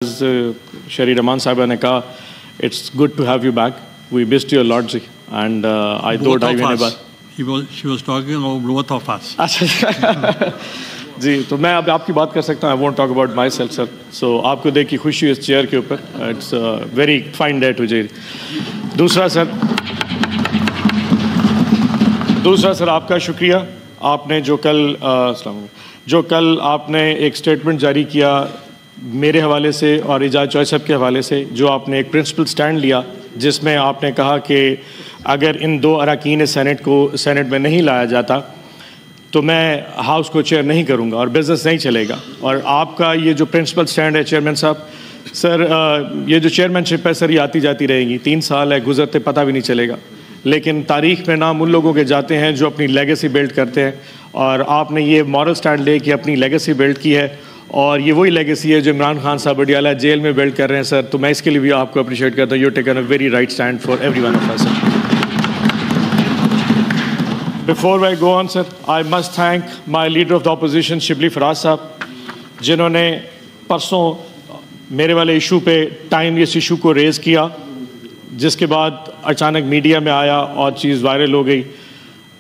شری رحمان صاحبہ نے کہا it's good to have you back, we missed you lot جی, اینڈ آئی تھوٹ آئی مہینے بعد She was talking about both of us. اچھا جی, تو میں اب آپ کی بات کر سکتا ہوں. I won't talk about myself sir. So آپ کو دیکھ کے خوشی ہوئی اس چیئر کے اوپر. It's very fine day too جی. دوسرا سر آپ کا شکریہ. آپ نے جو کل آپ نے ایک اسٹیٹمنٹ جاری کیا میرے حوالے سے اور اعجاز چوہے صاحب کے حوالے سے, جو آپ نے ایک پرنسپل سٹینڈ لیا جس میں آپ نے کہا کہ اگر ان دو اراکین سینٹ کو سینٹ میں نہیں لایا جاتا تو میں ہاؤس کو چیئر نہیں کروں گا اور بزنس نہیں چلے گا. اور آپ کا یہ جو پرنسپل سٹینڈ ہے چیئرمین صاحب, سر یہ جو چیئرمین شپ ہے سر یہ آتی جاتی رہے گی. 3 سال ہے گزرتے پتہ بھی نہیں چلے گا, لیکن تاریخ میں نام ان لوگوں کے جاتے ہیں جو اپنی لیگیسی بلڈ کرتے ہیں. اور آپ نے یہ مورل سٹینڈ لے کے اپنی لیگیسی بلڈ کی ہے, اور یہ وہی لیگیسی ہے جو عمران خان صاحب اڈیالہ جیل میں بلڈ کر رہے ہیں سر. تو میں اس کے لیے بھی آپ کو اپریشیٹ کرتا ہوں. You taken a very right stand for every one of us. Before I go on, sir, I must thank my leader of the opposition, Shibli Faraz صاحب, جنہوں نے پرسوں میرے والے ایشو پہ ٹائم اس ایشو کو ریز کیا, جس کے بعد اچانک میڈیا میں آیا اور چیز وائرل ہو گئی.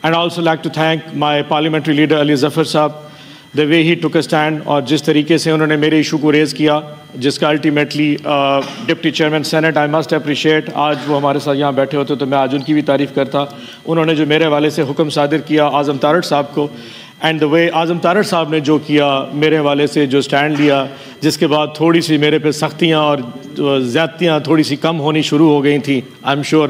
And I also like to thank my parliamentary leader Ali Zafar صاحب, the way he took a stand, اور جس طریقے سے انہوں نے میرے ایشو کو ریز کیا, جس کا ultimately deputy chairman senate I must appreciate. آج وہ ہمارے ساتھ یہاں بیٹھے ہوتے تو میں آج ان کی بھی تعریف کرتا. انہوں نے جو میرے حوالے سے حکم صادر کیا اعظم تارڑ صاحب کو, اینڈ دا وے اعظم تارڑ صاحب نے جو کیا میرے حوالے سے جو اسٹینڈ لیا, جس کے بعد تھوڑی سی میرے پہ سختیاں اور زیادتیاں تھوڑی سی کم ہونی شروع ہو گئی تھیں. I am sure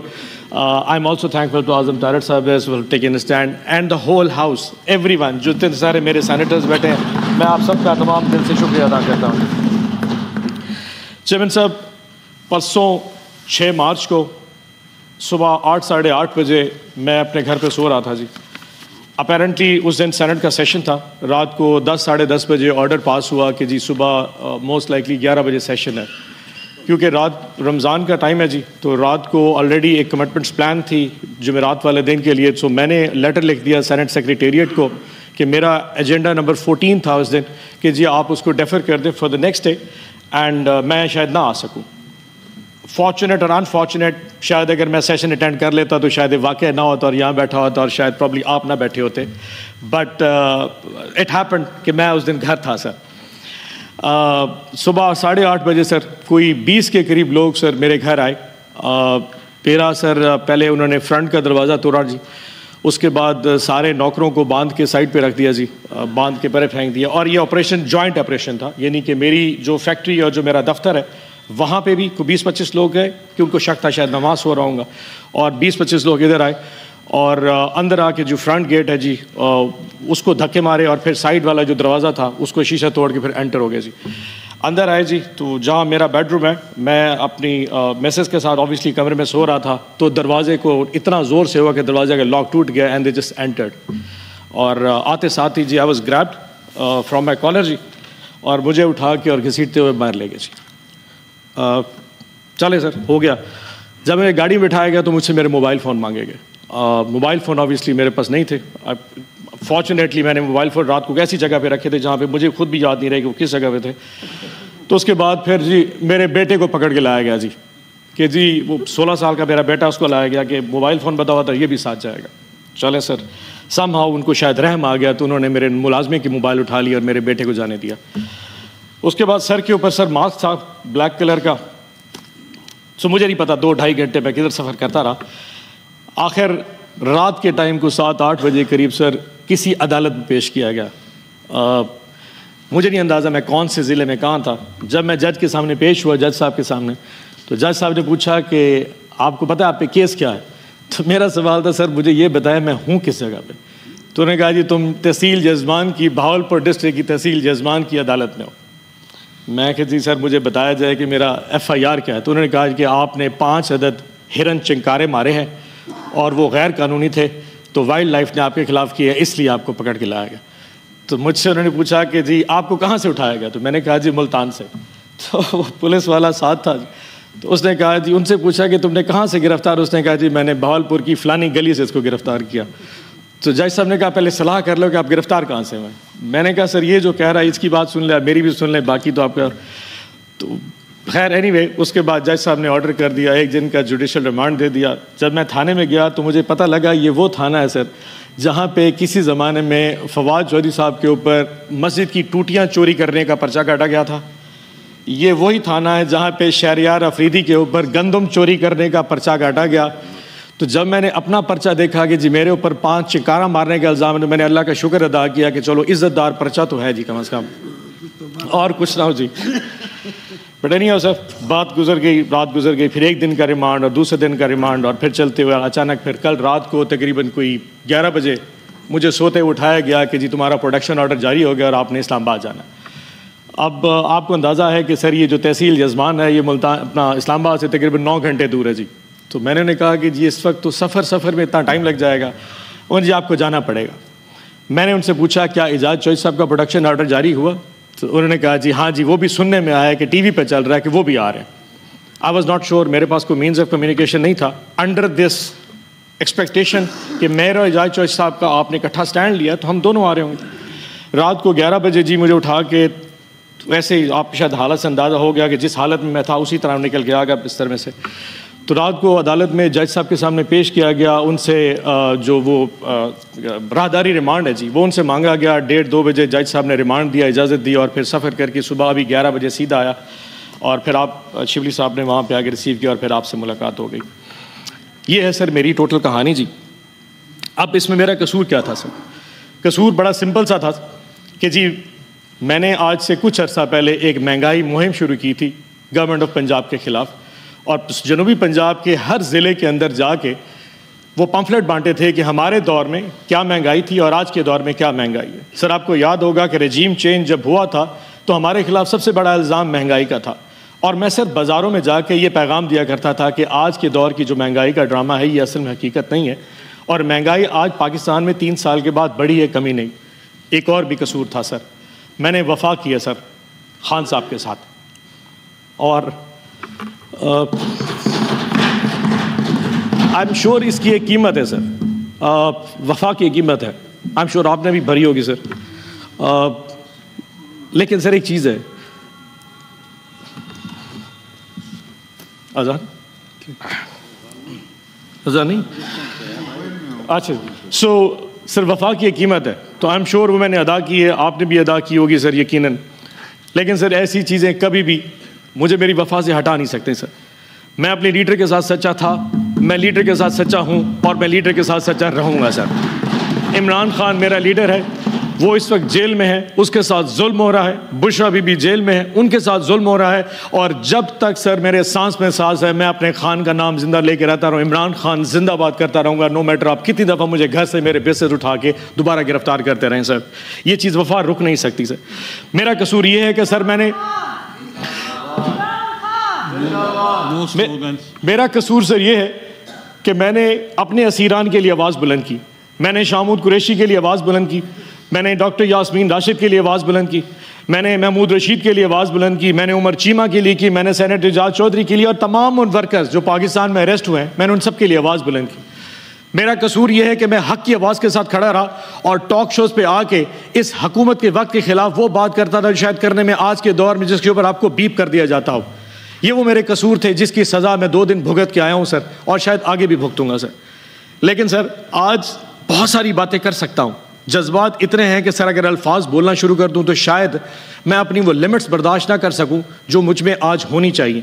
I am also thankful to Azam Tarad Sahab as well taking a stand, and the whole house, everyone, جو اتنے سارے میرے سینیٹرز بیٹھے ہیں, میں آپ سب کا تمام دل سے شکریہ ادا کرتا ہوں. چیئرمین صاحب, پرسوں 6 مارچ کو صبح 8 ساڑھے 8 بجے میں اپنے گھر پہ سو رہا تھا جی. اپیرنٹلی اس دن سینٹ کا سیشن تھا. رات کو 10 ساڑھے 10 بجے آرڈر پاس ہوا کہ جی صبح موسٹ لائکلی 11 بجے سیشن ہے, کیونکہ رات رمضان کا ٹائم ہے جی. تو رات کو آلریڈی ایک کمٹمنٹس پلان تھی جمعرات والے دن کے لیے. سو میں نے لیٹر لکھ دیا سینٹ سیکریٹریٹ کو کہ میرا ایجنڈا نمبر 14 تھا اس دن, کہ جی آپ اس کو ڈیفر کر دیں for the next day, and میں شاید نہ آ سکوں. فارچونیٹ اور انفارچونیٹ, شاید اگر میں سیشن اٹینڈ کر لیتا تو شاید واقع نہ ہوتا اور یہاں بیٹھا ہوتا, اور شاید پرابلی آپ نہ بیٹھے ہوتے. بٹ اٹ ہیپنڈ کہ میں اس دن گھر تھا سر. صبح 8:30 بجے سر کوئی 20 کے قریب لوگ سر میرے گھر آئے. میرا سر پہلے انہوں نے فرنٹ کا دروازہ توڑا جی, اس کے بعد سارے نوکروں کو باندھ کے سائڈ پہ رکھ دیا جی, باندھ کے پرے پھینک دیا. اور یہ آپریشن جوائنٹ آپریشن تھا, یعنی کہ میری جو فیکٹری اور جو میرا دفتر ہے وہاں پہ بھی کوئی 20-25 لوگ گئے, کہ ان کو شک تھا شاید نماز ہو رہا ہوں گا, اور 20-25 لوگ ادھر آئے اور اندر آ کے جو فرنٹ گیٹ ہے جی اس کو دھکے مارے, اور پھر سائڈ والا جو دروازہ تھا اس کو شیشہ توڑ کے پھر انٹر ہو گئے جی. اندر آئے جی, تو جہاں میرا بیڈ روم ہے, میں اپنی میسز کے ساتھ آبویسلی کمرے میں سو رہا تھا, تو دروازے کو اتنا زور سے ہوا کہ دروازے کا لاک ٹوٹ گیا, اینڈ دے جسٹ انٹرڈ. اور آتے ساتھ ہی جی I was grabbed from my collar جی, اور مجھے اٹھا کے اور گھسیٹتے ہوئے باہر لے گئے جی. چلے سر ہو گیا. جب میں گاڑی میں بٹھایا گیا تو مجھ سے میرے موبائل فون مانگے گئے. موبائل فون آبویسلی میرے پاس نہیں تھے. فارچونیٹلی میں نے موبائل فون رات کو ایسی جگہ پہ رکھے تھے جہاں پہ مجھے خود بھی یاد نہیں رہے کہ وہ کس جگہ پہ تھے. تو اس کے بعد پھر جی میرے بیٹے کو پکڑ کے لایا گیا جی, کہ جی وہ 16 سال کا میرا بیٹا, اس کو لایا گیا کہ موبائل فون بتا ہوا تھا, یہ بھی ساتھ جائے گا. چلے سر, سم ہاؤ ان کو شاید رحم آ گیا, تو انہوں نے میرے ملازمے کی موبائل اٹھا لی اور میرے بیٹے کو جانے دیا. اس کے بعد سر کے اوپر سر ماسک تھا بلیک کلر کا. سو مجھے نہیں پتا 2-2.5 گھنٹے میں کدھر سفر کرتا رہا. آخر رات کے ٹائم کو 7-8 بجے قریب سر کسی عدالت میں پیش کیا گیا. مجھے نہیں اندازہ میں کون سے ضلع میں کہاں تھا. جب میں جج کے سامنے پیش ہوا, جج صاحب کے سامنے, تو جج صاحب نے پوچھا کہ آپ کو پتہ ہے آپ پہ کیس کیا ہے. تو میرا سوال تھا سر مجھے یہ بتایا میں ہوں کس جگہ پہ. تو انہوں نے کہا جی تم تحصیل جزمان کی, بہاولپور ڈسٹرکٹ کی تحصیل جزمان کی عدالت میں ہو. میں کہ جی سر مجھے بتایا جائے کہ میرا FIR کیا ہے. تو انہوں نے کہا کہ آپ نے 5 عدد ہرن چنکارے مارے ہیں اور وہ غیر قانونی تھے, تو وائلڈ لائف نے آپ کے خلاف کیا ہے, اس لیے آپ کو پکڑ کے لایا گیا. تو مجھ سے انہوں نے پوچھا کہ جی آپ کو کہاں سے اٹھایا گیا. تو میں نے کہا جی ملتان سے. تو وہ پولیس والا ساتھ تھا, تو اس نے کہا جی ان سے پوچھا کہ تم نے کہاں سے گرفتار. اس نے کہا جی میں نے بہاولپور کی فلانی گلی سے اس کو گرفتار کیا. تو جج صاحب نے کہا پہلے صلاح کر لو کہ آپ گرفتار کہاں سے ہوئے. میں نے کہا سر یہ جو کہہ رہا ہے اس کی بات سن لیں, میری بھی سن لیں, باقی تو آپ کا. تو خیر اینی وے اس کے بعد جج صاحب نے آرڈر کر دیا, 1 دن کا جوڈیشل ریمانڈ دے دیا. جب میں تھانے میں گیا تو مجھے پتہ لگا یہ وہ تھانہ ہے سر جہاں پہ کسی زمانے میں فواد چودھری صاحب کے اوپر مسجد کی ٹوٹیاں چوری کرنے کا پرچہ کاٹا گیا تھا. یہ وہی تھانہ ہے جہاں پہ شہریار افریدی کے اوپر گندم چوری کرنے کا پرچہ کاٹا گیا. تو جب میں نے اپنا پرچہ دیکھا کہ جی میرے اوپر 5 چکارہ مارنے کا الزام ہے, تو میں نے اللہ کا شکر ادا کیا کہ چلو عزت دار پرچہ تو ہے جی کم از کم, اور کچھ نہ ہو جی. بٹ نہیں ہو سر, بات گزر گئی, رات گزر گئی, پھر 1 دن کا ریمانڈ اور دوسرے دن کا ریمانڈ, اور پھر چلتے ہوئے اچانک پھر کل رات کو تقریباً کوئی 11 بجے مجھے سوتے اٹھایا گیا کہ جی تمہارا پروڈکشن آرڈر جاری ہو گیا اور آپ نے اسلام آباد جانا ہے. اب آپ کو اندازہ ہے کہ سر یہ جو تحصیل یزمان ہے یہ ملتان اپنا اسلام آباد سے تقریباً 9 گھنٹے دور ہے جی. تو میں نے کہا کہ جی اس وقت تو سفر میں اتنا ٹائم لگ جائے گا, اور جی آپ کو جانا پڑے گا. میں نے ان سے پوچھا کیا اعجاز چودھری صاحب کا پروڈکشن آرڈر جاری ہوا؟ تو انہوں نے کہا جی ہاں جی وہ بھی سننے میں آیا کہ ٹی وی پہ چل رہا ہے کہ وہ بھی آ رہے ہیں. آئی واز ناٹ شیور, میرے پاس کوئی مینز آف کمیونیکیشن نہیں تھا. انڈر دس ایکسپیکٹیشن کہ میرا اعجاز چودھری صاحب کا آپ نے اکٹھا اسٹینڈ لیا تو ہم دونوں آ رہے ہوں گے. رات کو 11 بجے جی مجھے اٹھا کے, ویسے ہی آپ شاید حالت سے اندازہ ہو گیا کہ جس حالت میں تھا اسی طرح نکل کے آ گیا بستر میں سے. تو رات کو عدالت میں جج صاحب کے سامنے پیش کیا گیا. ان سے جو وہ راہداری ریمانڈ ہے جی وہ ان سے مانگا گیا. 1:30-2 بجے جج صاحب نے ریمانڈ دیا, اجازت دی, اور پھر سفر کر کے صبح ابھی 11 بجے سیدھا آیا, اور پھر آپ شبلی صاحب نے وہاں پہ آ کے ریسیو کیا, اور پھر آپ سے ملاقات ہو گئی. یہ ہے سر میری ٹوٹل کہانی جی. اب اس میں میرا قصور کیا تھا سر؟ قصور بڑا سمپل سا تھا کہ جی میں نے آج سے کچھ عرصہ پہلے ایک مہنگائی مہم شروع کی تھی گورنمنٹ آف پنجاب کے خلاف, اور جنوبی پنجاب کے ہر ضلع کے اندر جا کے وہ پمفلٹ بانٹے تھے کہ ہمارے دور میں کیا مہنگائی تھی اور آج کے دور میں کیا مہنگائی ہے. سر آپ کو یاد ہوگا کہ رجیم چینج جب ہوا تھا تو ہمارے خلاف سب سے بڑا الزام مہنگائی کا تھا, اور میں صرف بازاروں میں جا کے یہ پیغام دیا کرتا تھا کہ آج کے دور کی جو مہنگائی کا ڈرامہ ہے یہ اصل میں حقیقت نہیں ہے, اور مہنگائی آج پاکستان میں 3 سال کے بعد بڑھی ہے, کمی نہیں. ایک اور بھی قصور تھا سر, میں نے وفا کی ہے سر خان صاحب کے ساتھ, اور آئی ایم شیور اس کی ایک قیمت ہے سر, وفا کی قیمت ہے, آئی ایم شیور آپ نے بھی بھری ہوگی سر. لیکن سر ایک چیز ہے, اذان نہیں, اچھا سو سر وفا کی ایک قیمت ہے, تو آئی ایم شیور وہ میں نے ادا کی ہے, آپ نے بھی ادا کی ہوگی سر یقیناً. لیکن سر ایسی چیزیں کبھی بھی مجھے میری وفا سے ہٹا نہیں سکتے سر. میں اپنے لیڈر کے ساتھ سچا تھا, میں لیڈر کے ساتھ سچا ہوں, اور میں لیڈر کے ساتھ سچا رہوں گا سر. عمران خان میرا لیڈر ہے, وہ اس وقت جیل میں ہے, اس کے ساتھ ظلم ہو رہا ہے. بشرا بی بی جیل میں ہے, ان کے ساتھ ظلم ہو رہا ہے, اور جب تک سر میرے سانس میں سانس ہے میں اپنے خان کا نام زندہ لے کے رہتا رہوں. عمران خان زندہ باد کرتا رہوں گا, نو میٹر آپ کتنی دفعہ مجھے گھر سے میرے بیسز اٹھا کے دوبارہ گرفتار کرتے رہیں سر. یہ چیز وفا رک نہیں سکتی سر. میرا قصور یہ ہے کہ سر میں نے میرا قصور سر یہ ہے کہ میں نے اپنے اسیران کے لیے آواز بلند کی, میں نے شامود قریشی کے لیے آواز بلند کی, میں نے ڈاکٹر یاسمین راشد کے لیے آواز بلند کی, میں نے محمود رشید کے لیے آواز بلند کی, میں نے عمر چیمہ کے لیے کی, میں نے سینیٹر اعجاز چودھری کے لیے, اور تمام ان ورکرز جو پاکستان میں اریسٹ ہوئے ہیں میں نے ان سب کے لیے آواز بلند کی. میرا قصور یہ ہے کہ میں حق کی آواز کے ساتھ کھڑا رہا, اور ٹاک شوز پہ آ کے اس حکومت کے وقت کے خلاف وہ بات کرتا تھا شاید کرنے میں آج کے دور میں جس کے اوپر آپ کو بیپ کر دیا جاتا ہو. یہ وہ میرے قصور تھے جس کی سزا میں 2 دن بھگت کے آیا ہوں سر, اور شاید آگے بھی بھگتوں گا سر. لیکن سر آج بہت ساری باتیں کر سکتا ہوں, جذبات اتنے ہیں کہ سر اگر الفاظ بولنا شروع کر دوں تو شاید میں اپنی وہ لمٹس برداشت نہ کر سکوں جو مجھ میں آج ہونی چاہیے,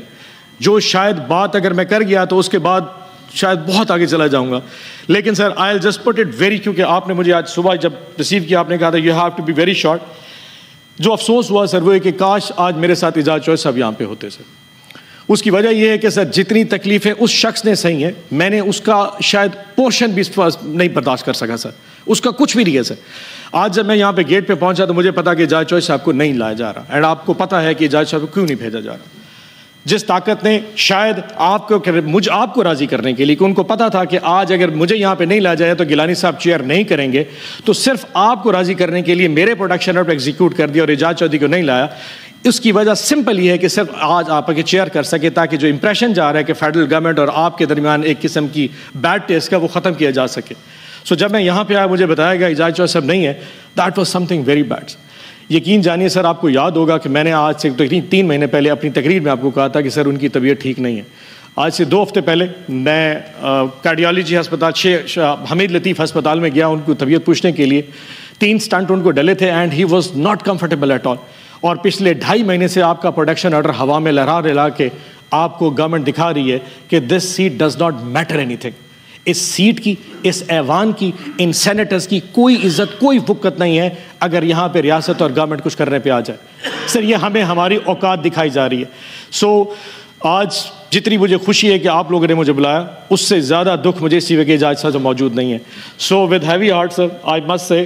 جو شاید بات اگر میں کر گیا تو اس کے بعد شاید بہت آگے چلا جاؤں گا. لیکن sir I will just put it very, کیونکہ آپ نے مجھے آج صبح جب ریسیو کیا آپ نے کہا تھا you have to be very short. جو افسوس ہوا سر وہ ہے کہ کاش آج میرے ساتھ اعجاز چودھری صاحب یہاں پہ ہوتے سر. اس کی وجہ یہ ہے کہ سر جتنی تکلیفیں اس شخص نے سہی ہیں میں نے اس کا شاید پورشن بھی نہیں برداشت کر سکا سر, اس کا کچھ بھی نہیں ہے سر. آج جب میں یہاں پہ گیٹ پہ پہنچا تو مجھے پتا کہ اعجاز چودھری صاحب کو نہیں لایا جا رہا, اینڈ آپ کو پتا ہے کہ اعجاز صاحب کو کیوں نہیں بھیجا جا رہا. جس طاقت نے شاید آپ کو راضی کرنے کے لیے, کہ ان کو پتا تھا کہ آج اگر مجھے یہاں پہ نہیں لایا جائے تو گیلانی صاحب چیئر نہیں کریں گے, تو صرف آپ کو راضی کرنے کے لیے میرے پروڈکشن پر ایگزیکیوٹ کر دیا اور اعجاز چودھری کو نہیں لایا. اس کی وجہ سمپل یہ ہے کہ صرف آج آپ کے چیئر کر سکے تاکہ جو امپریشن جا رہا ہے کہ فیڈرل گورنمنٹ اور آپ کے درمیان ایک قسم کی بیڈ ٹیسٹ کا وہ ختم کیا جا سکے. سو جب میں یہاں پہ آیا مجھے بتایا گیا اعجاز چودھری صاحب نہیں ہے, that was some thing very bad. یقین جانیے سر, آپ کو یاد ہوگا کہ میں نے آج سے تقریباً 3 مہینے پہلے اپنی تقریر میں آپ کو کہا تھا کہ سر ان کی طبیعت ٹھیک نہیں ہے. آج سے 2 ہفتے پہلے میں کارڈیالوجی ہسپتال حمید لطیف ہسپتال میں گیا ان کو طبیعت پوچھنے کے لیے. 3 سٹنٹ ان کو ڈلے تھے and he was not comfortable at all. اور پچھلے 2.5 مہینے سے آپ کا پروڈکشن آرڈر ہوا میں لہرا کے آپ کو گورنمنٹ دکھا رہی ہے کہ this seat does not matter anything. اس سیٹ کی, اس ایوان کی, ان سینیٹرز کی کوئی عزت, کوئی وقت نہیں ہے اگر یہاں پہ ریاست اور گورنمنٹ کچھ کرنے پہ آ جائے. سر یہ ہمیں ہماری اوقات دکھائی جا رہی ہے. سو آج جتنی مجھے خوشی ہے کہ آپ لوگوں نے مجھے بلایا, اس سے زیادہ دکھ مجھے اسی وجہ آج سر موجود نہیں ہے. So with heavy heart sir I must say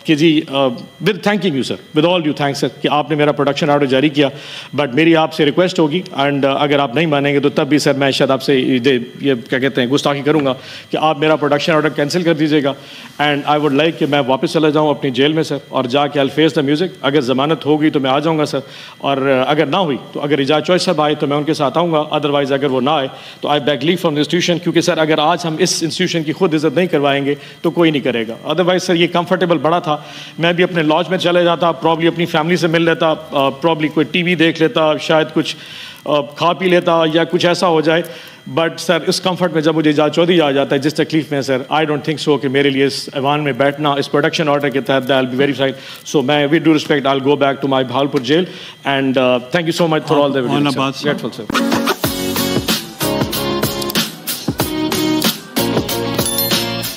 کہ جی with thanking you sir, with all you thanks sir کہ آپ نے میرا پروڈکشن آرڈر جاری کیا. بٹ میری آپ سے ریکویسٹ ہوگی اینڈ اگر آپ نہیں مانیں گے تو تب بھی سر میں شاید آپ سے یہ کیا کہتے ہیں گستاخی کروں گا کہ آپ میرا پروڈکشن آرڈر کینسل کر دیجیے گا. اینڈ آئی ووڈ لائک کہ میں واپس چلا جاؤں اپنی جیل میں سر, اور جا کے آئی فیس دا میوزک. اگر ضمانت ہوگی تو میں آ جاؤں گا سر, اور اگر نہ ہوئی تو اگر اعجاز چوائس صاحب آئے تو میں ان کے ساتھ آؤں گا. ادروائز اگر وہ نہ آئے تو I back leave from the institution, کیونکہ سر اگر آج ہم اس انسٹیٹیوشن کی خود عزت نہیں کروائیں گے تو کوئی نہیں کرے گا. ادروائز سر یہ کمفرٹیبل بڑا تھا, میں بھی اپنے لاج میں چلے جاتا, پرابلی اپنی فیملی سے مل لیتا, پرابلی کوئی ٹی وی دیکھ لیتا, شاید کچھ کھا پی لیتا یا کچھ ایسا ہو جائے. بٹ سر اس کمفرٹ میں جب مجھے اعجاز چودھری آ جاتا ہے جس تکلیف میں سر, آئی ڈونٹ تھنک سو کہ میرے لیے اس ایوان میں بیٹھنا اس پروڈکشن آرڈر کے تحت I will be very fine. So میں with due respect I will go back to my Bahawalpur jail and thank you so much for all the videos.